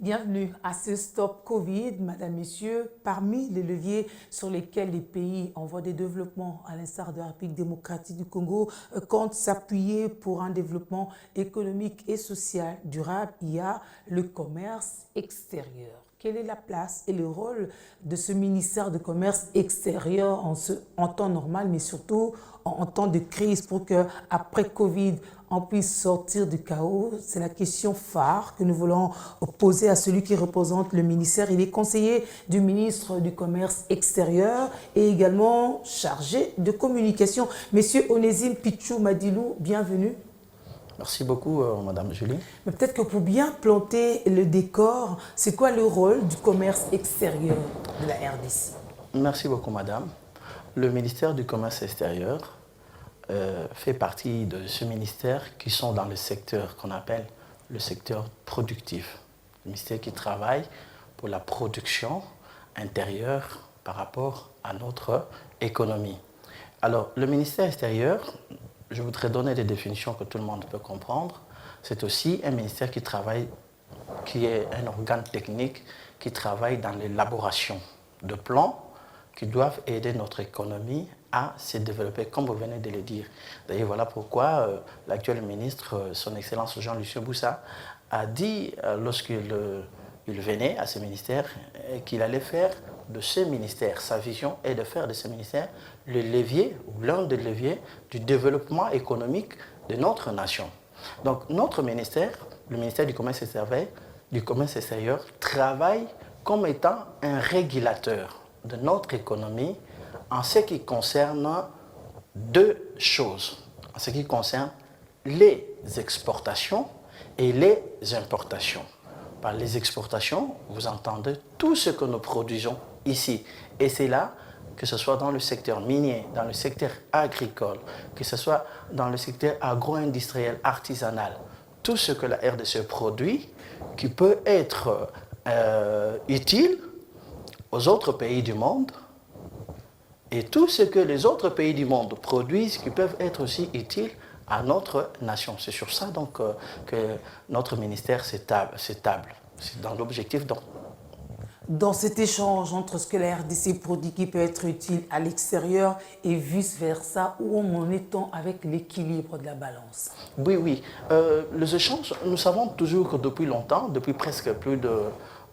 Bienvenue à ce Stop Covid, Madame, Messieurs. Parmi les leviers sur lesquels les pays en voie de développement, à l'instar de la République démocratique du Congo, comptent s'appuyer pour un développement économique et social durable, il y a le commerce extérieur. Quelle est la place et le rôle de ce ministère de commerce extérieur en temps normal, mais surtout en temps de crise pour qu'après Covid, on puisse sortir du chaos? C'est la question phare que nous voulons poser à celui qui représente le ministère. Il est conseiller du ministre du Commerce extérieur et également chargé de communication. Monsieur Onésime Pichou Madilou, bienvenue. Merci beaucoup, Madame Julie. Mais peut-être que pour bien planter le décor, c'est quoi le rôle du commerce extérieur de la RDC? Merci beaucoup, Madame. Le ministère du Commerce extérieur fait partie de ce ministère qui sont dans le secteur qu'on appelle le secteur productif. Le ministère qui travaille pour la production intérieure par rapport à notre économie. Alors, le ministère extérieur, je voudrais donner des définitions que tout le monde peut comprendre. C'est aussi un ministère qui travaille, qui est un organe technique qui travaille dans l'élaboration de plans qui doivent aider notre économie à se développer, comme vous venez de le dire. D'ailleurs, voilà pourquoi l'actuel ministre, son Excellence Jean-Lucien Boussa, a dit, lorsqu'il venait à ce ministère, qu'il allait faire de ce ministère, sa vision est de faire de ce ministère le levier, ou l'un des leviers du développement économique de notre nation. Donc notre ministère, le ministère du Commerce extérieur, travaille comme étant un régulateur de notre économie en ce qui concerne deux choses, en ce qui concerne les exportations et les importations. Par les exportations, vous entendez tout ce que nous produisons ici. Et c'est là, que ce soit dans le secteur minier, dans le secteur agricole, que ce soit dans le secteur agro-industriel, artisanal, tout ce que la RDC produit qui peut être utile aux autres pays du monde et tout ce que les autres pays du monde produisent qui peuvent être aussi utiles à notre nation. C'est sur ça donc que notre ministère s'étable. C'est dans l'objectif donc. Dans cet échange entre ce que la RDC produit qui peut être utile à l'extérieur et vice-versa, où en est-on avec l'équilibre de la balance? Oui. Les échanges, nous savons toujours que depuis longtemps, depuis presque plus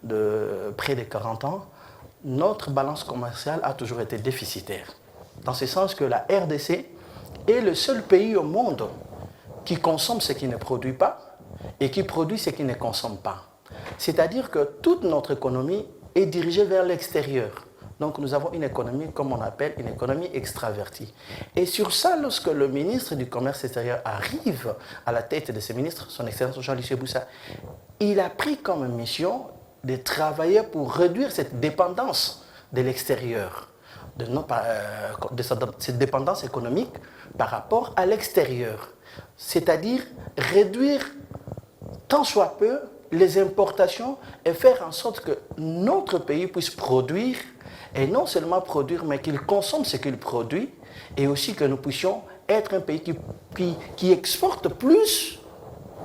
de près de 40 ans, notre balance commerciale a toujours été déficitaire. Dans ce sens que la RDC est le seul pays au monde qui consomme ce qui ne produit pas et qui produit ce qui ne consomme pas. C'est-à-dire que toute notre économie est dirigée vers l'extérieur. Donc nous avons une économie, comme on appelle, une économie extravertie. Et sur ça, lorsque le ministre du Commerce extérieur arrive à la tête de ce ministre, son Excellence Jean-Lucien Boussa, il a pris comme mission de travailler pour réduire cette dépendance de l'extérieur, de cette dépendance économique par rapport à l'extérieur. C'est-à-dire réduire tant soit peu les importations et faire en sorte que notre pays puisse produire, et non seulement produire, mais qu'il consomme ce qu'il produit, et aussi que nous puissions être un pays qui exporte plus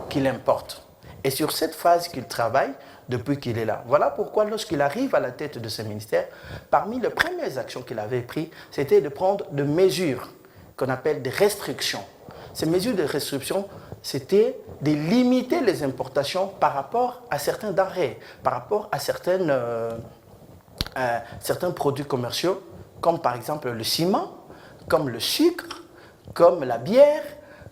qu'il importe. Et sur cette phase qu'il travaille depuis qu'il est là. Voilà pourquoi lorsqu'il arrive à la tête de ce ministère, parmi les premières actions qu'il avait prises, c'était de prendre des mesures qu'on appelle des restrictions. Ces mesures de restriction, c'était de limiter les importations par rapport à certains denrées, par rapport à certains produits commerciaux, comme par exemple le ciment, comme le sucre, comme la bière,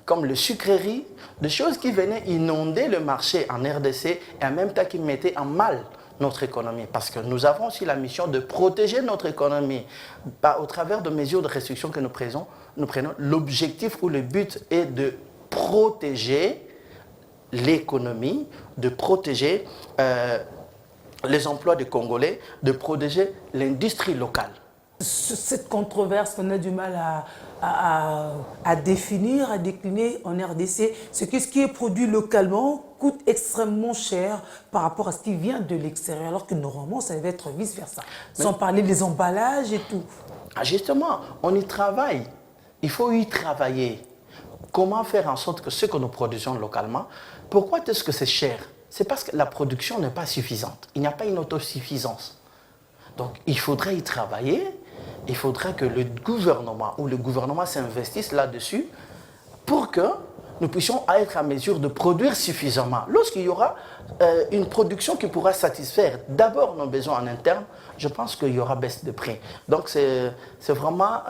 comme le sucrerie, des choses qui venaient inonder le marché en RDC et en même temps qui mettaient en mal notre économie. Parce que nous avons aussi la mission de protéger notre économie au travers de mesures de restriction que nous prenons. L'objectif ou le but est de protéger l'économie, de protéger les emplois des Congolais, de protéger l'industrie locale. Cette controverse qu'on a du mal à définir, à décliner en RDC, c'est que ce qui est produit localement coûte extrêmement cher par rapport à ce qui vient de l'extérieur, alors que normalement, ça devait être vice-versa. Sans parler des emballages et tout. Justement, on y travaille. Il faut y travailler. Comment faire en sorte que ce que nous produisons localement, pourquoi est-ce que c'est cher? c'est parce que la production n'est pas suffisante. Il n'y a pas une autosuffisance. Donc, il faudrait y travailler. Il faudrait que le gouvernement s'investisse là-dessus pour que nous puissions être à mesure de produire suffisamment. Lorsqu'il y aura une production qui pourra satisfaire d'abord nos besoins en interne, je pense qu'il y aura baisse de prix. Donc c'est vraiment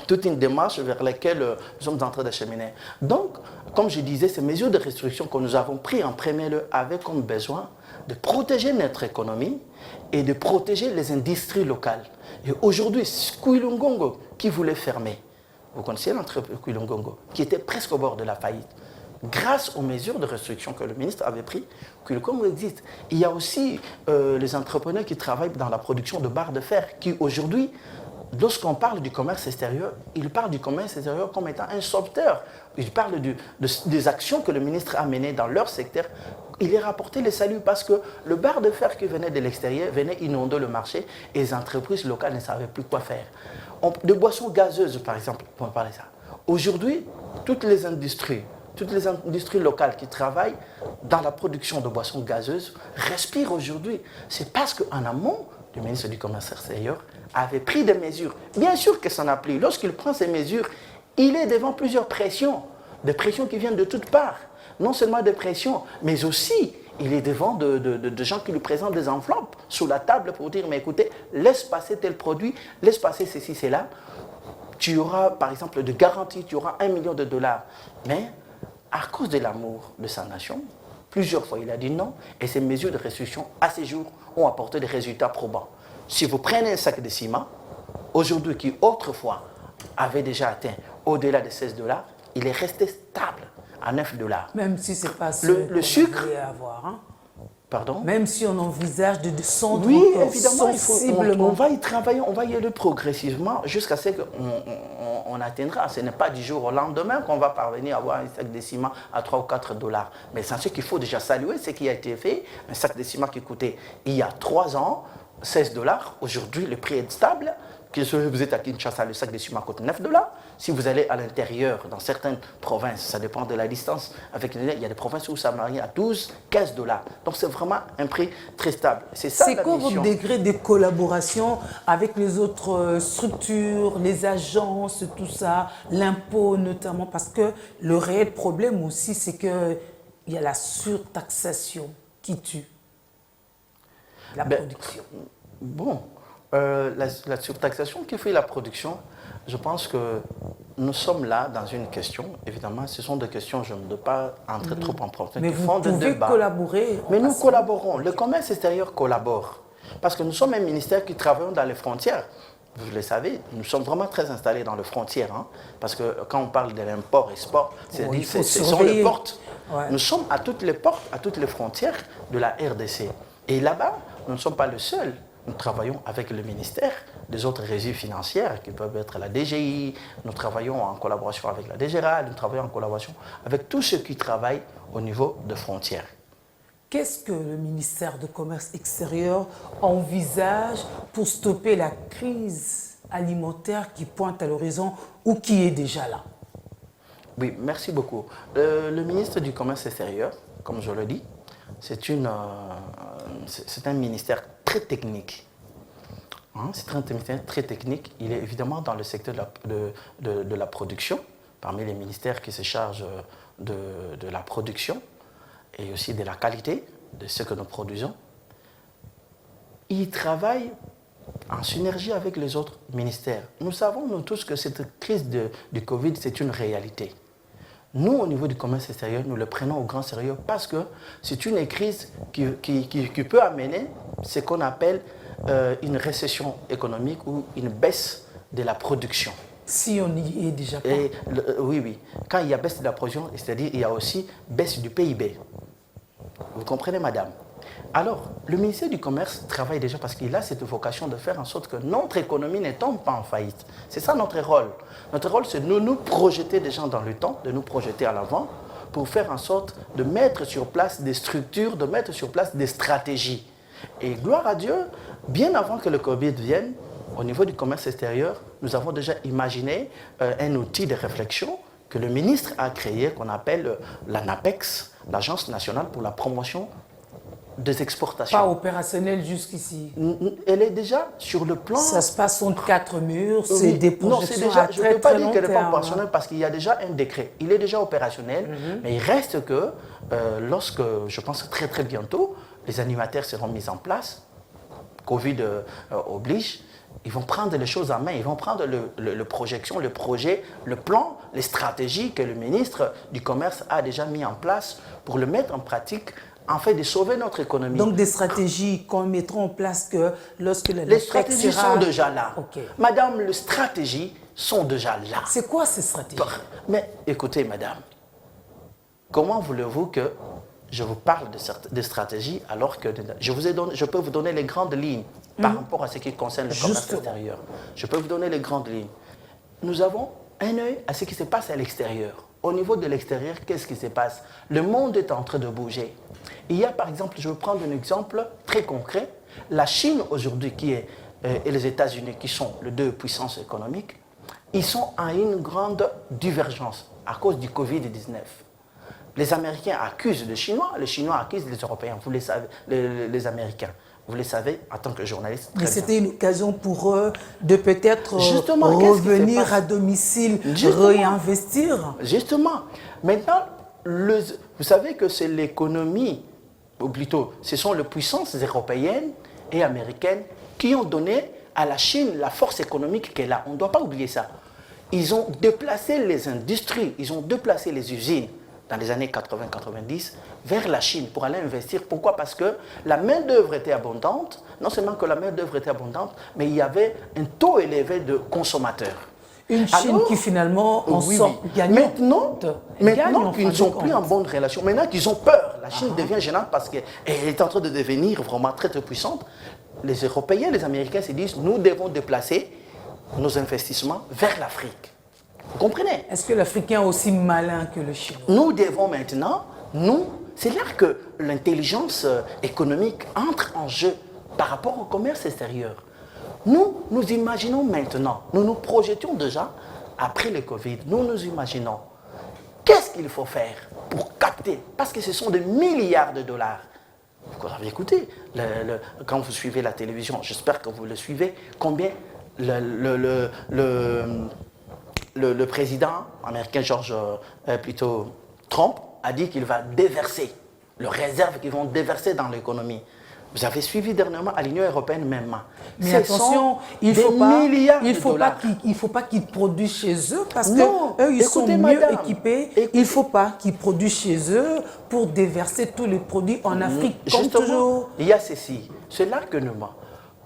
toute une démarche vers laquelle nous sommes en train d'acheminer. Donc, comme je disais, ces mesures de restriction que nous avons prises en premier lieu avaient comme besoin de protéger notre économie et de protéger les industries locales. Et aujourd'hui, Kouilungongo, qui voulait fermer, vous connaissez l'entreprise Kouilungongo, qui était presque au bord de la faillite. Grâce aux mesures de restriction que le ministre avait prises, Kouilungongo existe. Il y a aussi les entrepreneurs qui travaillent dans la production de barres de fer, qui aujourd'hui, lorsqu'on parle du commerce extérieur, ils parlent du commerce extérieur comme étant un sauveteur. Ils parlent des actions que le ministre a menées dans leur secteur. Il est rapporté les saluts parce que le bar de fer qui venait de l'extérieur venait inonder le marché et les entreprises locales ne savaient plus quoi faire. De boissons gazeuses, par exemple, pour parler de ça. Aujourd'hui, toutes les industries locales qui travaillent dans la production de boissons gazeuses respirent aujourd'hui. C'est parce qu'en amont, le ministre du Commerce extérieur avait pris des mesures. Bien sûr que ça n'a pris. Lorsqu'il prend ces mesures, il est devant plusieurs pressions, des pressions qui viennent de toutes parts. Non seulement des pressions, mais aussi il est devant de gens qui lui présentent des enveloppes sous la table pour dire, mais écoutez, laisse passer tel produit, laisse passer ceci, cela. Tu auras, par exemple, de garantie, tu auras $1 million. Mais à cause de l'amour de sa nation, plusieurs fois il a dit non, et ces mesures de restriction, à ces jours, ont apporté des résultats probants. Si vous prenez un sac de ciment, aujourd'hui, qui autrefois avait déjà atteint au-delà de $16, il est resté stable à $9. Même si ce n'est pas ce le sucre, à avoir. Hein? Pardon? Même si on envisage de descendre oui, encore évidemment, sensiblement. on va y travailler, on va y aller progressivement jusqu'à ce qu'on atteindra. Ce n'est pas du jour au lendemain qu'on va parvenir à avoir un sac de ciment à $3 ou $4. Mais c'est ce qu'il faut déjà saluer, ce qui a été fait. Un sac de ciment qui coûtait il y a 3 ans $16. Aujourd'hui, le prix est stable. Que vous êtes à Kinshasa, le sac de ciment coûte $9. Si vous allez à l'intérieur, dans certaines provinces, ça dépend de la distance, il y a des provinces où ça varie à $12, $15. Donc c'est vraiment un prix très stable. C'est quoi votre degré de collaboration avec les autres structures, les agences, tout ça, l'impôt notamment? Parce que le réel problème aussi, c'est qu'il y a la surtaxation qui tue la production. Bon. La surtaxation qui fait la production, je pense que nous sommes là dans une question. Évidemment, ce sont des questions, je ne veux pas entrer trop en profondeur. Mais vous pouvez collaborer. Mais nous collaborons. Le commerce extérieur collabore. Parce que nous sommes un ministère qui travaille dans les frontières. Vous le savez, nous sommes vraiment très installés dans les frontières. Hein, parce que quand on parle de l'import-export, ce sont les portes. Ouais. Nous sommes à toutes les portes, à toutes les frontières de la RDC. Et là-bas, nous ne sommes pas le seul. Nous travaillons avec le ministère des autres régies financières qui peuvent être la DGI, nous travaillons en collaboration avec la DGRA, nous travaillons en collaboration avec tous ceux qui travaillent au niveau de frontières. Qu'est-ce que le ministère du Commerce extérieur envisage pour stopper la crise alimentaire qui pointe à l'horizon ou qui est déjà là? Oui, merci beaucoup. Le ministre du Commerce extérieur, comme je le dis, c'est un ministère très technique. Hein, c'est un ministère très technique. Il est évidemment dans le secteur de la production, parmi les ministères qui se chargent de la production et aussi de la qualité de ce que nous produisons. Il travaille en synergie avec les autres ministères. Nous savons, nous tous, que cette crise du Covid, c'est une réalité. Nous, au niveau du commerce extérieur, nous le prenons au grand sérieux parce que c'est une crise qui peut amener ce qu'on appelle une récession économique ou une baisse de la production. Si on y est déjà pas. Oui. Quand il y a baisse de la production, c'est-à-dire il y a aussi baisse du PIB. Vous comprenez, madame? Alors, le ministère du Commerce travaille déjà parce qu'il a cette vocation de faire en sorte que notre économie ne tombe pas en faillite. C'est ça notre rôle. Notre rôle, c'est de nous projeter des gens dans le temps, de nous projeter à l'avant pour faire en sorte de mettre sur place des structures, de mettre sur place des stratégies. Et gloire à Dieu, bien avant que le Covid vienne, au niveau du commerce extérieur, nous avons déjà imaginé un outil de réflexion que le ministre a créé, qu'on appelle l'ANAPEX, l'Agence nationale pour la promotion des exportations. Pas opérationnelle jusqu'ici. Elle est déjà sur le plan... Ça se passe entre quatre murs, c'est Oui. des Non, c'est projections déjà, à je ne très peux pas très dire long qu'elle n'est pas terme. opérationnelle parce qu'il y a déjà un décret. Il est déjà opérationnel, mais il reste que lorsque, je pense très très bientôt, les animateurs seront mis en place, Covid oblige, ils vont prendre les choses en main, ils vont prendre le projection, le projet, le plan, les stratégies que le ministre du Commerce a déjà mis en place pour le mettre en pratique en fait de sauver notre économie. Donc des stratégies qu'on mettra en place que lorsque les stratégies sont déjà là. Okay. Madame, les stratégies sont déjà là. C'est quoi ces stratégies? Mais écoutez, madame, comment voulez-vous que je vous parle de stratégies alors que je peux vous donner les grandes lignes par rapport à ce qui concerne le commerce extérieur. Je peux vous donner les grandes lignes. Nous avons un œil à ce qui se passe à l'extérieur. Au niveau de l'extérieur, qu'est-ce qui se passe? Le monde est en train de bouger. Il y a par exemple, je vais prendre un exemple très concret, la Chine aujourd'hui et les États-Unis qui sont les deux puissances économiques, ils sont à une grande divergence à cause du Covid-19. Les Américains accusent les Chinois accusent les Européens, vous les savez, les Américains. Vous le savez, en tant que journaliste. Mais c'était une occasion pour eux de peut-être revenir à domicile, réinvestir. Justement. Maintenant, vous savez que c'est l'économie, ou plutôt, ce sont les puissances européennes et américaines qui ont donné à la Chine la force économique qu'elle a. On ne doit pas oublier ça. Ils ont déplacé les industries, ils ont déplacé les usines dans les années 80-90, vers la Chine pour aller investir. Pourquoi? Parce que la main-d'œuvre était abondante. Non seulement que la main-d'œuvre était abondante, mais il y avait un taux élevé de consommateurs. Une Chine qui finalement en sort gagnante. Maintenant qu'ils ne sont plus en bonne relation, maintenant qu'ils ont peur, la Chine devient gênante parce qu'elle est en train de devenir vraiment très très puissante. Les Européens, les Américains se disent, nous devons déplacer nos investissements vers l'Afrique. Vous comprenez? Est-ce que l'Africain est aussi malin que le Chinois? Nous devons maintenant, c'est là que l'intelligence économique entre en jeu par rapport au commerce extérieur. Nous imaginons maintenant, nous nous projetons déjà, après le Covid, nous imaginons, qu'est-ce qu'il faut faire pour capter? Parce que ce sont des milliards de dollars. Vous avez écouté, quand vous suivez la télévision, j'espère que vous le suivez, combien le président américain Trump a dit qu'il va déverser, les réserves qu'ils vont déverser dans l'économie. Vous avez suivi dernièrement à l'Union européenne même. Mais attention, il ne faut pas qu'ils produisent chez eux parce qu'eux, ils sont mieux équipés. Il ne faut pas qu'ils produisent chez eux pour déverser tous les produits en Afrique. Comme toujours. Il y a ceci. C'est là que nous,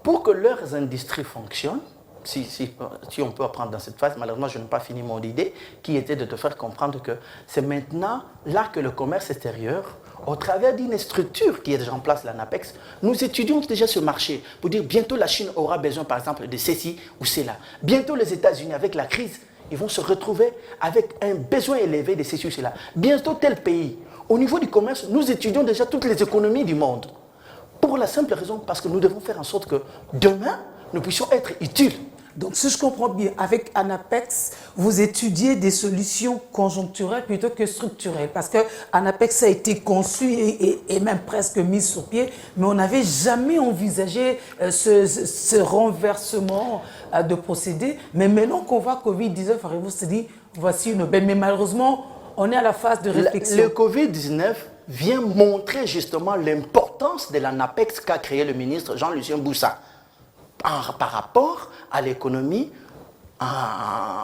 pour que leurs industries fonctionnent, si on peut apprendre dans cette phase, malheureusement, je n'ai pas fini mon idée, qui était de te faire comprendre que c'est maintenant là que le commerce extérieur, au travers d'une structure qui est déjà en place, la NAPEX, nous étudions déjà ce marché pour dire bientôt la Chine aura besoin, par exemple, de ceci ou cela. Bientôt les États-Unis, avec la crise, ils vont se retrouver avec un besoin élevé de ceci ou cela. Bientôt tel pays. Au niveau du commerce, nous étudions déjà toutes les économies du monde. Pour la simple raison, parce que nous devons faire en sorte que demain, nous puissions être utiles. Donc, si je comprends bien, avec Anapex, vous étudiez des solutions conjoncturelles plutôt que structurelles. Parce que Anapex a été conçu et même presque mis sur pied, mais on n'avait jamais envisagé ce renversement de procédés. Mais maintenant qu'on voit Covid-19 arriver, on se dit, voici une aubaine. Mais malheureusement, on est à la phase de réflexion. Le Covid-19 vient montrer justement l'importance de l'Anapex qu'a créé le ministre Jean-Lucien Boussa. Par rapport à l'économie,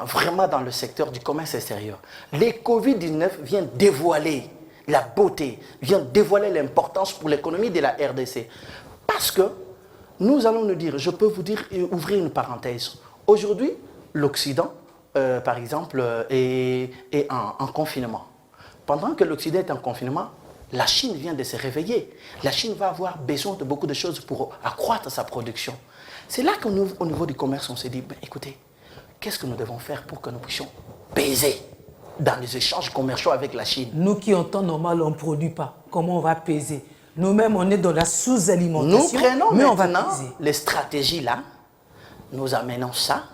vraiment dans le secteur du commerce extérieur. Le Covid-19 vient dévoiler la beauté, vient dévoiler l'importance pour l'économie de la RDC. Parce que nous allons nous dire, je peux vous dire, ouvrir une parenthèse. Aujourd'hui, l'Occident, par exemple, est en confinement. Pendant que l'Occident est en confinement, la Chine vient de se réveiller. La Chine va avoir besoin de beaucoup de choses pour accroître sa production. C'est là qu'au niveau du commerce, on s'est dit, ben, écoutez, qu'est-ce que nous devons faire pour que nous puissions peser dans les échanges commerciaux avec la Chine? Nous qui en temps normal, on ne produit pas. Comment on va peser? Nous-mêmes, on est dans la sous-alimentation. Nous prenons maintenant les stratégies là, nous amenons ça,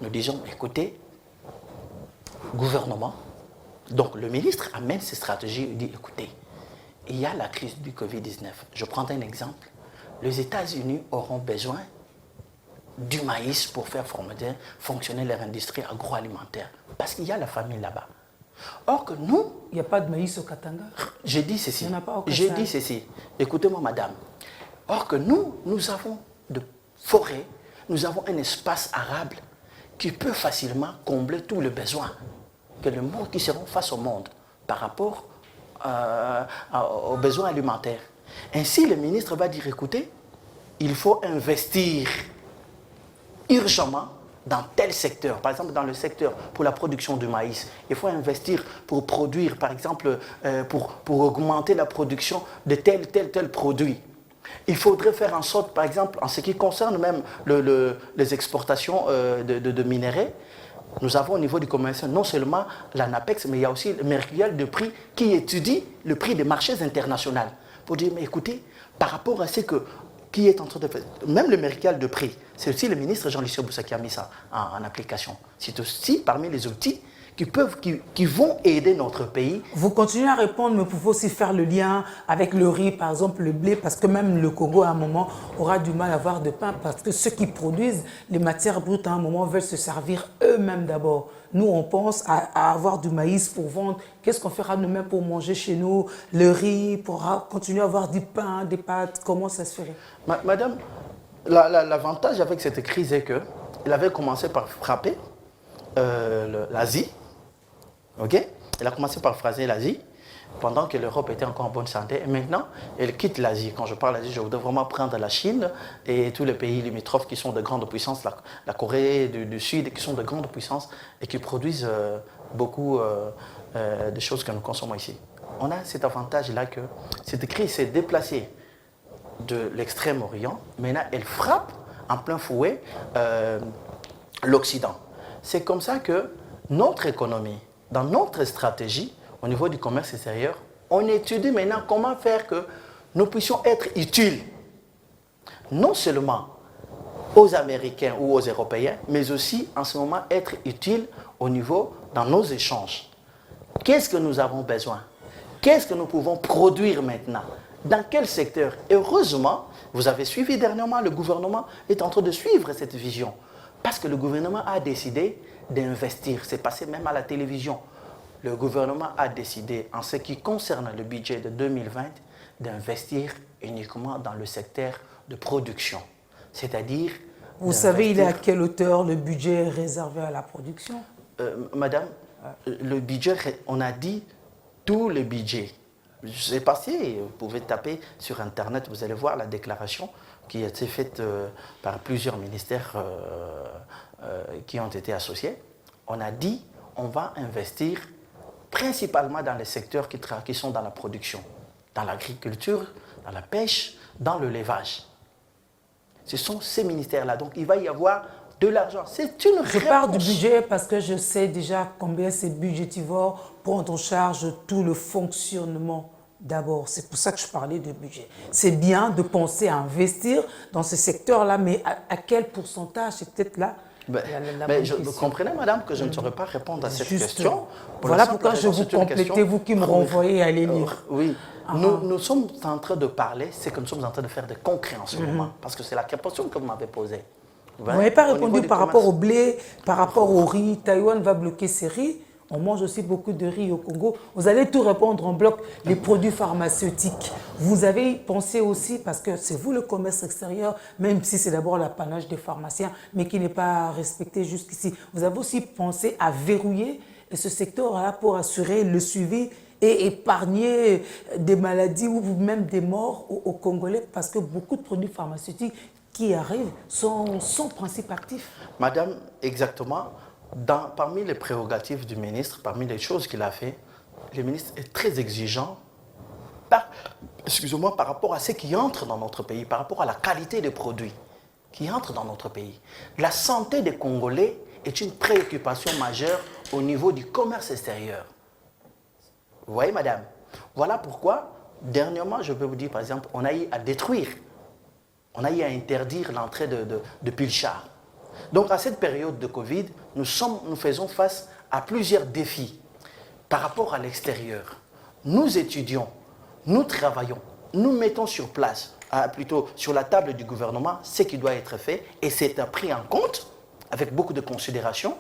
nous disons, écoutez, gouvernement, donc le ministre amène ces stratégies, il dit, écoutez, il y a la crise du Covid-19. Je prends un exemple. Les États-Unis auront besoin du maïs pour faire fonctionner leur industrie agroalimentaire. Parce qu'il y a la famine là-bas. Or que nous... Il n'y a pas de maïs au Katanga. J'ai dit ceci. Il n'y en a pas au Katanga. J'ai dit ceci. Écoutez-moi, madame. Or que nous avons de forêts, nous avons un espace arable qui peut facilement combler tous les besoins que le monde qui seront face au monde par rapport aux besoins alimentaires. Ainsi, le ministre va dire, écoutez, il faut investir urgemment dans tel secteur. Par exemple, dans le secteur pour la production du maïs, il faut investir pour produire, par exemple, pour augmenter la production de tel produit. Il faudrait faire en sorte, par exemple, en ce qui concerne même les exportations de minerais, nous avons au niveau du commerce non seulement l'ANAPEX, mais il y a aussi le Mercurial de prix qui étudie le prix des marchés internationaux. Pour dire, mais écoutez, par rapport à ce qui est en train de faire, même le Mercurial de prix, c'est aussi le ministre Jean-Lucien Boussa qui a mis ça en application. C'est aussi parmi les outils qui vont aider notre pays. Vous continuez à répondre, mais vous pouvez aussi faire le lien avec le riz, par exemple le blé, parce que même le Congo, à un moment, aura du mal à avoir de pain, parce que ceux qui produisent les matières brutes, à un moment, veulent se servir eux-mêmes d'abord. Nous, on pense à avoir du maïs pour vendre. Qu'est-ce qu'on fera nous-mêmes pour manger chez nous? Le riz, pour continuer à avoir du pain, des pâtes, comment ça se ferait? Madame, l'avantage avec cette crise est qu'elle avait commencé par frapper l'Asie. Okay? Elle a commencé par phraser l'Asie pendant que l'Europe était encore en bonne santé. Et maintenant, elle quitte l'Asie. Quand je parle d'Asie, je voudrais vraiment prendre la Chine et tous les pays limitrophes qui sont de grandes puissances, la Corée du Sud, qui sont de grandes puissances et qui produisent beaucoup de choses que nous consommons ici. On a cet avantage-là que cette crise s'est déplacée de l'extrême-orient. Maintenant, elle frappe en plein fouet l'Occident. C'est comme ça que notre économie, dans notre stratégie, au niveau du commerce extérieur, on étudie maintenant comment faire que nous puissions être utiles, non seulement aux Américains ou aux Européens, mais aussi en ce moment être utiles au niveau dans nos échanges. Qu'est-ce que nous avons besoin? Qu'est-ce que nous pouvons produire maintenant? Dans quel secteur? Heureusement, vous avez suivi dernièrement, le gouvernement est en train de suivre cette vision. Parce que le gouvernement a décidé d'investir. C'est passé même à la télévision. Le gouvernement a décidé, en ce qui concerne le budget de 2020, d'investir uniquement dans le secteur de production. C'est-à-dire... Vous savez, il est à quelle hauteur le budget réservé à la production? Madame, le budget, on a dit tout le budget. C'est passé, vous pouvez taper sur Internet, vous allez voir la déclaration qui a été faite par plusieurs ministères qui ont été associés. On a dit on va investir principalement dans les secteurs qui sont dans la production, dans l'agriculture, dans la pêche, dans le levage. Ce sont ces ministères-là. Donc il va y avoir de l'argent. C'est une réponse. Je parle du budget parce que je sais déjà combien c'est budgétivore pour prendre en charge tout le fonctionnement. D'abord, c'est pour ça que je parlais de budget. C'est bien de penser à investir dans ce secteur-là, mais à quel pourcentage? C'est peut-être là mais vous comprenez, madame, que je ne saurais pas répondre à cette question. Voilà pourquoi je vous complétais, vous qui me renvoyez à aller lire. Oui, nous sommes en train de parler, c'est que nous sommes en train de faire des concrets en ce moment, parce que c'est la question que vous m'avez posée. Vous n'avez pas répondu par rapport au blé, par rapport au riz. Taïwan va bloquer ses riz. On mange aussi beaucoup de riz au Congo. Vous allez tout répondre en bloc, les produits pharmaceutiques. Vous avez pensé aussi, parce que c'est vous le commerce extérieur, même si c'est d'abord l'apanage des pharmaciens, mais qui n'est pas respecté jusqu'ici. Vous avez aussi pensé à verrouiller ce secteur-là pour assurer le suivi et épargner des maladies ou même des morts aux Congolais, parce que beaucoup de produits pharmaceutiques qui arrivent sont son principe actif. Madame, exactement. Parmi les prérogatives du ministre, parmi les choses qu'il a fait, le ministre est très exigeant par rapport à ce qui entre dans notre pays, par rapport à la qualité des produits qui entrent dans notre pays. La santé des Congolais est une préoccupation majeure au niveau du commerce extérieur. Vous voyez, madame? Voilà pourquoi, dernièrement, je peux vous dire, par exemple, on a eu à détruire, on a eu à interdire l'entrée de pilchards. Donc, à cette période de Covid, nous faisons face à plusieurs défis par rapport à l'extérieur. Nous étudions, nous travaillons, nous mettons sur place, plutôt sur la table du gouvernement, ce qui doit être fait, et c'est pris en compte avec beaucoup de considération.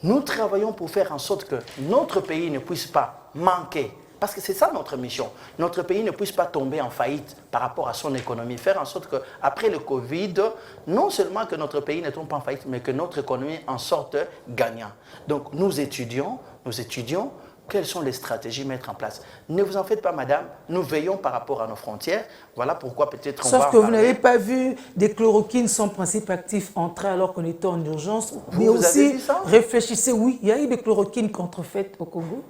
Nous travaillons pour faire en sorte que notre pays ne puisse pas manquer, parce que c'est ça notre mission. Notre pays ne puisse pas tomber en faillite par rapport à son économie. Faire en sorte qu'après le Covid, non seulement que notre pays ne tombe pas en faillite, mais que notre économie en sorte gagnant. Donc nous étudions quelles sont les stratégies à mettre en place. Ne vous en faites pas, madame, nous veillons par rapport à nos frontières. Voilà pourquoi peut-être on va en Sauf que vous parler. n'avez pas vu des chloroquines sans principe actif entrer alors qu'on était en urgence. Mais Vous aussi, avez vu ça? réfléchissez, oui, il y a eu des chloroquines contrefaites au Congo.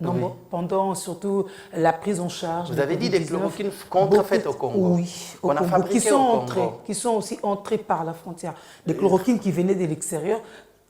Non, Oui. bon, pendant surtout la prise en charge. Vous de avez dit des Covid-19. chloroquines contrefaites au Congo. Oui, au Qu'on a Congo, fabriquées au Congo. qui sont aussi entrées par la frontière. Des chloroquines qui venaient de l'extérieur.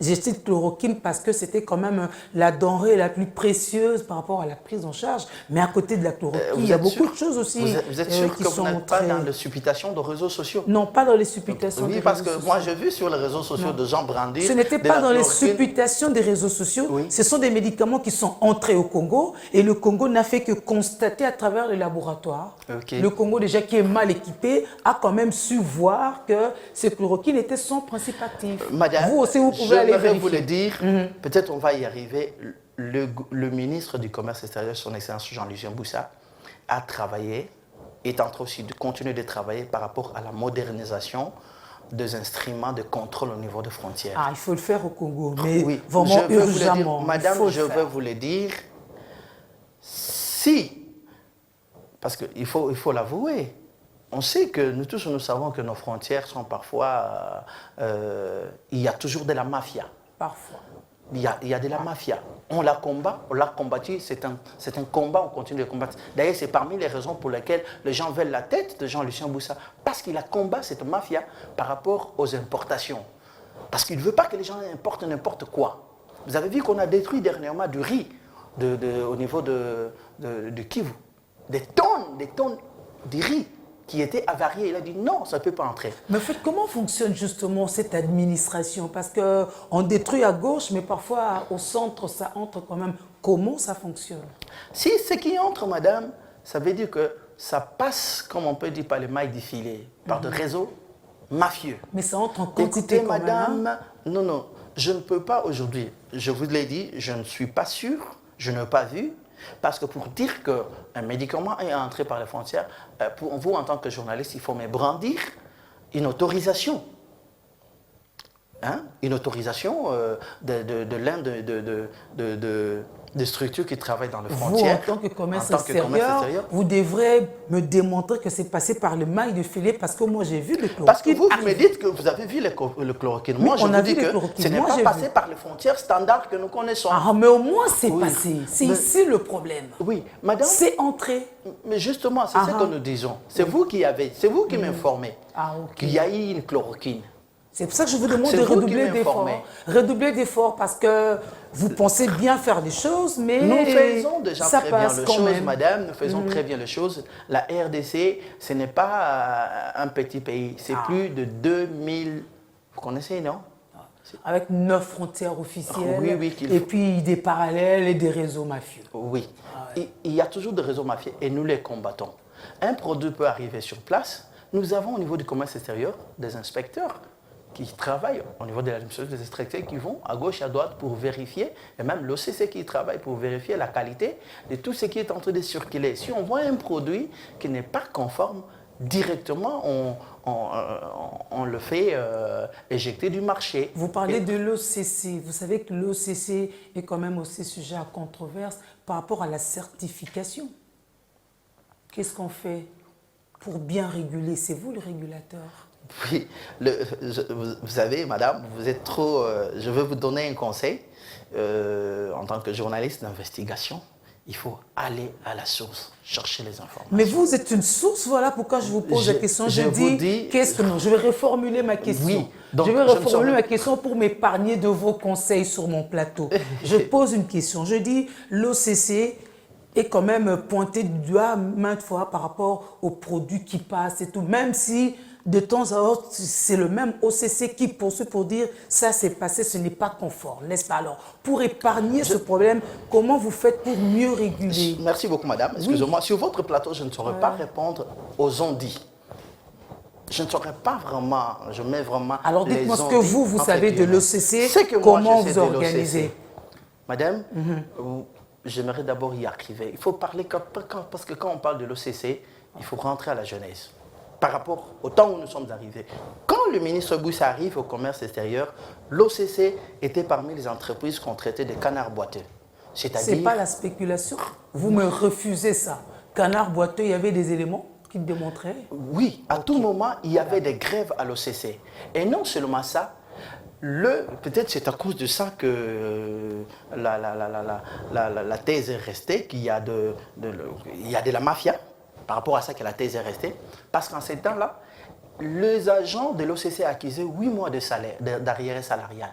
J'ai cité chloroquine parce que c'était quand même la denrée la plus précieuse par rapport à la prise en charge. Mais à côté de la chloroquine, il y a beaucoup de choses aussi Vous êtes sûr qui que vous sont n'êtes pas très... dans les supputations de réseaux sociaux? Non, pas dans les supputations Oui, des parce réseaux que moi sociaux. j'ai vu sur les réseaux sociaux de gens brandir. Ce n'était de pas la dans les chloroquine. supputations des réseaux sociaux. Oui. Ce sont des médicaments qui sont entrés au Congo et le Congo n'a fait que constater à travers les laboratoires. Ok. Le Congo, déjà qui est mal équipé, a quand même su voir que ce chloroquine était son principe actif. Madame, vous aussi, vous pouvez aller j'aimerais vous vérifier. le dire, peut-être on va y arriver. Le ministre du Commerce extérieur, son Excellence Jean-Lucien Boussa, a travaillé, est en train aussi de continuer de travailler par rapport à la modernisation des instruments de contrôle au niveau des frontières. Ah, il faut le faire au Congo, mais Oui, vraiment je veux vous le dire, urgemment. madame, il faut le je faire. veux vous le dire, si, parce qu'il faut l'avouer, on sait que nous tous, nous savons que nos frontières sont parfois, il y a toujours de la mafia. Parfois. Il y a de la mafia. On la combat, on l'a combattu, c'est un combat, on continue de combattre. D'ailleurs, c'est parmi les raisons pour lesquelles les gens veulent la tête de Jean-Lucien Boussa, parce qu'il a combattu cette mafia par rapport aux importations. Parce qu'il ne veut pas que les gens importent n'importe quoi. Vous avez vu qu'on a détruit dernièrement du riz au niveau de Kivu. Des tonnes de riz qui étaient avariés. Il a dit non, ça ne peut pas entrer. Mais en fait, comment fonctionne justement cette administration? Parce qu'on détruit à gauche, mais parfois au centre, ça entre quand même. Comment ça fonctionne? Si ce qui entre, madame, ça veut dire que ça passe, comme on peut dire, par les mailles du filet, par des réseaux mafieux. Mais ça entre en quantité Écoutez, quand même. madame, Hein? non, je ne peux pas aujourd'hui, je vous l'ai dit, je ne suis pas sûr, je n'ai pas vu, parce que pour dire qu'un médicament est entré par les frontières, pour vous, en tant que journaliste, il faut me brandir une autorisation. Hein? Une autorisation de l'un des structures qui travaillent dans les Vous, frontières. en tant que commerce extérieur, vous devrez me démontrer que c'est passé par le mail de filet parce que moi j'ai vu le chloroquine. Parce que vous me dites que vous avez vu le chloroquine. Moi, je vous dis que ce n'est pas passé par les frontières standards que nous connaissons. Ah, mais au moins c'est Oui. passé. C'est Mais- ici le problème. Oui, madame. C'est entré. Mais justement, c'est ce que nous disons. C'est vous qui m'informez Ah, ok. qu'il y a eu une chloroquine. C'est pour ça que je vous demande C'est de vous qui redoubler d'efforts. m'informez. Redoubler d'efforts parce que vous pensez bien faire des choses, mais Nous faisons déjà ça très bien passe les quand choses, même. madame. Nous faisons très bien les choses. La RDC, ce n'est pas un petit pays. C'est plus de 2000... Vous connaissez, non? Avec 9 frontières officielles, Oui, oui, qu'il et faut. puis des parallèles et des réseaux mafieux. Oui. Il y a toujours des réseaux mafieux et nous les combattons. Un produit peut arriver sur place. Nous avons au niveau du commerce extérieur des inspecteurs qui travaillent au niveau de l'administration, des inspecteurs qui vont à gauche, à droite pour vérifier, et même l'OCC qui travaille pour vérifier la qualité de tout ce qui est en train de circuler. Si on voit un produit qui n'est pas conforme, directement on le fait éjecter du marché. Vous parlez de l'OCC. Vous savez que l'OCC est quand même aussi sujet à controverse par rapport à la certification. Qu'est-ce qu'on fait pour bien réguler? C'est vous le régulateur. Oui, vous savez, madame, vous êtes trop... je vais vous donner un conseil. En tant que journaliste d'investigation, il faut aller à la source, chercher les informations. Mais vous êtes une source, voilà pourquoi je vous pose la question. je vous dis- qu'est-ce que non? Je vais reformuler ma question. Oui, donc je vais je ne reformuler saurais- ma question pour m'épargner de vos conseils sur mon plateau. Je pose une question. Je dis, l'OCC est quand même pointé du doigt maintes fois par rapport aux produits qui passent et tout, même si de temps à autre, c'est le même OCC qui poursuit pour dire ça s'est passé, ce n'est pas conforme, n'est-ce pas? Alors, pour épargner ce problème, comment vous faites pour mieux réguler? Merci beaucoup, madame. Excusez-moi, sur votre plateau, je ne saurais pas répondre aux ondits. Je ne saurais pas vraiment, je mets vraiment. Alors, dites-moi ce que vous savez de l'OCC, comment vous organisez? Madame, j'aimerais d'abord y arriver. Il faut parler, parce que quand on parle de l'OCC, il faut rentrer à la genèse. Par rapport au temps où nous sommes arrivés. Quand le ministre Boussa arrive au commerce extérieur, l'OCC était parmi les entreprises qu'on traitait de canards boiteux. C'est pas la spéculation. Vous me refusez ça. Canard boiteux, il y avait des éléments qui démontraient? Oui, à tout moment, il y avait des grèves à l'OCC. Et non seulement ça, peut-être c'est à cause de ça que la thèse est restée, qu'il y a de la mafia. Par rapport à ça que la thèse est restée. Parce qu'en ces temps-là, les agents de l'OCC acquisaient 8 mois de salaire, d'arriéré salarial.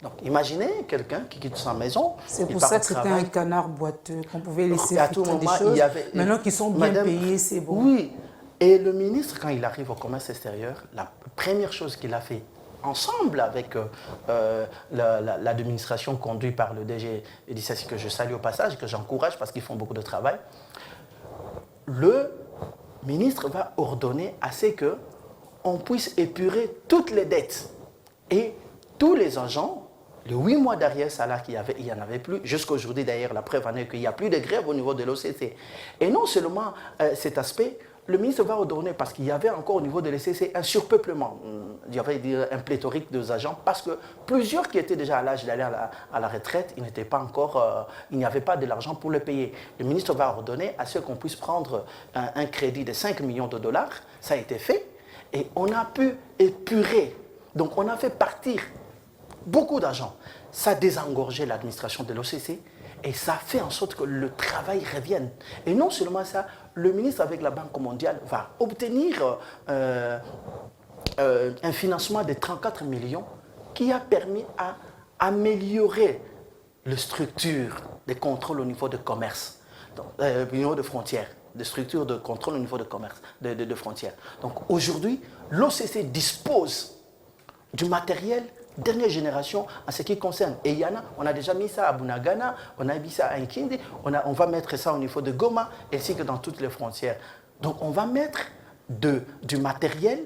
Donc, imaginez quelqu'un qui quitte sa maison. C'est pour ça que c'était un canard boiteux, qu'on pouvait laisser à tout moment, des choses. Maintenant qu'ils sont bien payés, c'est bon. Oui. Et le ministre, quand il arrive au commerce extérieur, la première chose qu'il a fait, ensemble avec l'administration conduite par le DG Edissassi, que je salue au passage, que j'encourage parce qu'ils font beaucoup de travail, le ministre va ordonner à ce qu'on puisse épurer toutes les dettes. Et tous les agents, les 8 mois d'arrière-salaire qu'il y avait, il n'y en avait plus. Jusqu'à aujourd'hui, d'ailleurs, la preuve en est qu'il n'y a plus de grève au niveau de l'OCC. Et non seulement cet aspect, le ministre va ordonner, parce qu'il y avait encore au niveau de l'OCC un surpeuplement, il y avait un pléthorique de agents, parce que plusieurs qui étaient déjà à l'âge d'aller à la retraite, il n'y avait pas de l'argent pour le payer. Le ministre va ordonner à ceux qu'on puisse prendre un crédit de 5 millions de dollars. Ça a été fait, et on a pu épurer. Donc on a fait partir beaucoup d'argent. Ça a désengorgé l'administration de l'OCC, et ça fait en sorte que le travail revienne. Et non seulement ça, le ministre avec la Banque mondiale va obtenir un financement de 34 millions qui a permis à améliorer la structure des contrôles au niveau de commerce, au niveau de frontières, des structures de contrôle au niveau de commerce, de frontières. Donc aujourd'hui, l'OCC dispose du matériel dernière génération en ce qui concerne. Et il y en a, on a déjà mis ça à Bunagana, on a mis ça à Nkindi, on va mettre ça au niveau de Goma, ainsi que dans toutes les frontières. Donc on va mettre du matériel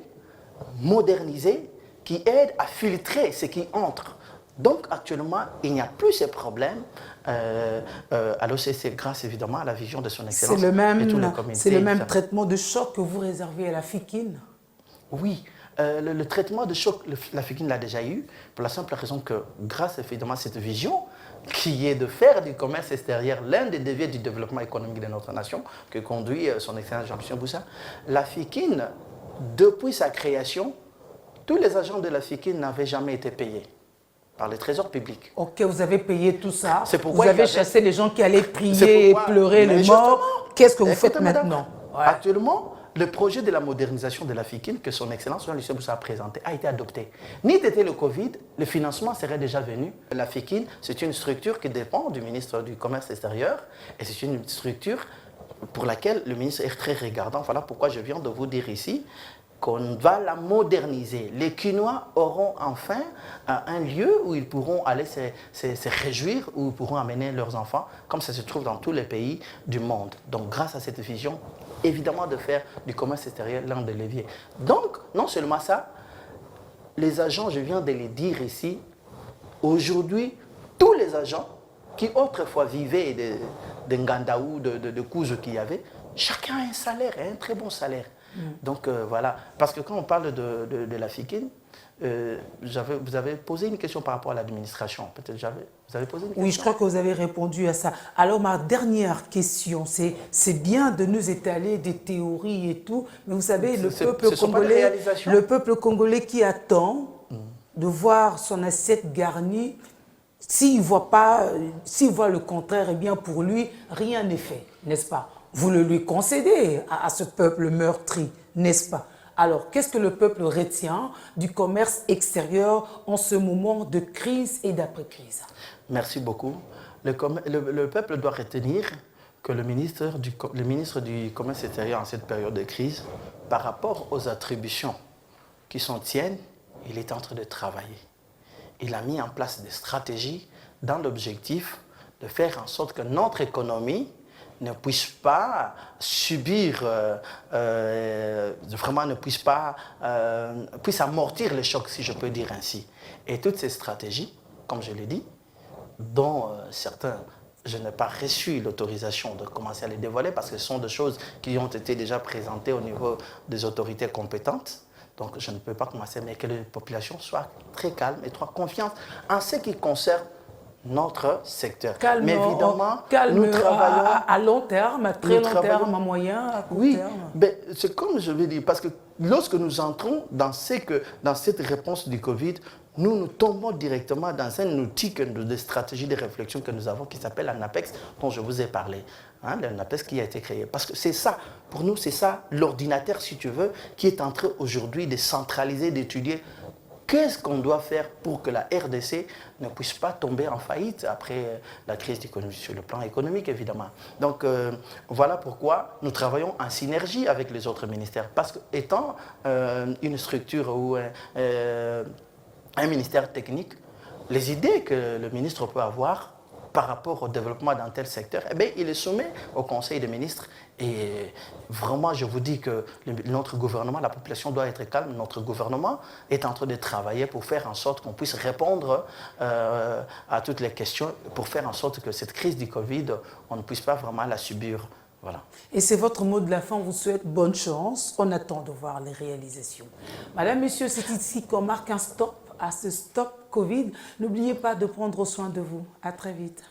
modernisé qui aide à filtrer ce qui entre. Donc actuellement, il n'y a plus ces problèmes à l'OCC, grâce évidemment à la vision de son excellence. C'est le même traitement de choc que vous réservez à la FIKIN? Oui. Le traitement de choc, la FIKIN l'a déjà eu, pour la simple raison que, grâce évidemment à cette vision, qui est de faire du commerce extérieur l'un des deviers du développement économique de notre nation, que conduit son excellence Jean-Michel Boussa, la FIKIN, depuis sa création, tous les agents de la FIKIN n'avaient jamais été payés par le trésor public. Ok, vous avez payé tout ça, vous avez chassé les gens qui allaient prier et pleurer les morts. Qu'est-ce que vous faites maintenant? Actuellement, le projet de la modernisation de la FIKIN que son excellence Jean-Michel Boussa a présenté a été adopté. N'eût été le Covid, le financement serait déjà venu. La FIKIN, c'est une structure qui dépend du ministre du Commerce extérieur et c'est une structure pour laquelle le ministre est très regardant. Voilà pourquoi je viens de vous dire ici qu'on va la moderniser. Les Quinois auront enfin un lieu où ils pourront aller se réjouir, où ils pourront amener leurs enfants, comme ça se trouve dans tous les pays du monde. Donc grâce à cette vision, évidemment de faire du commerce extérieur l'un des leviers. Donc, non seulement ça, les agents, je viens de les dire ici, aujourd'hui, tous les agents qui autrefois vivaient de Ngandaou, de Kouzo qu'il y avait, chacun a un salaire, un très bon salaire. Donc voilà, parce que quand on parle de la FIKIN, vous avez posé une question par rapport à l'administration. Peut-être vous avez posé une question. Oui, je crois que vous avez répondu à ça. Alors ma dernière question, c'est bien de nous étaler des théories et tout, mais vous savez, le peuple congolais qui attend de voir son assiette garnie, s'il voit le contraire, eh bien pour lui, rien n'est fait, n'est-ce pas? Vous le lui concédez à ce peuple meurtri, n'est-ce pas? Alors, qu'est-ce que le peuple retient du commerce extérieur en ce moment de crise et d'après-crise? Merci beaucoup. Le peuple doit retenir que le ministre du Commerce extérieur en cette période de crise, par rapport aux attributions qui s'en tiennent, il est en train de travailler. Il a mis en place des stratégies dans l'objectif de faire en sorte que notre économie ne puisse pas subir, vraiment ne puisse pas, puisse amortir les chocs, si je peux dire ainsi. Et toutes ces stratégies, comme je l'ai dit, dont certains, je n'ai pas reçu l'autorisation de commencer à les dévoiler parce que ce sont des choses qui ont été déjà présentées au niveau des autorités compétentes. Donc je ne peux pas commencer, mais que les populations soient très calmes et soient confiantes en ce qui concerne notre secteur. Calme, mais évidemment, calme nous travaillons à long terme, à très long terme, à moyen, à court terme. Oui, c'est comme je vais dire, parce que lorsque nous entrons dans cette réponse du Covid, nous tombons directement dans un outil, des stratégies de réflexion que nous avons qui s'appelle l'ANAPEX, dont je vous ai parlé. Hein, l'ANAPEX qui a été créé. Parce que c'est ça, pour nous, c'est ça l'ordinateur, si tu veux, qui est en train aujourd'hui de centraliser, d'étudier qu'est-ce qu'on doit faire pour que la RDC ne puisse pas tomber en faillite après la crise sur le plan économique, évidemment. Donc, voilà pourquoi nous travaillons en synergie avec les autres ministères. Parce qu'étant une structure ou un ministère technique, les idées que le ministre peut avoir par rapport au développement dans tel secteur, eh bien, il les soumet au Conseil des ministres. Et vraiment, je vous dis que notre gouvernement, la population doit être calme. Notre gouvernement est en train de travailler pour faire en sorte qu'on puisse répondre à toutes les questions, pour faire en sorte que cette crise du Covid, on ne puisse pas vraiment la subir. Voilà. Et c'est votre mot de la fin, on vous souhaite bonne chance. On attend de voir les réalisations. Madame, Monsieur, c'est ici qu'on marque un stop à ce stop Covid. N'oubliez pas de prendre soin de vous. À très vite.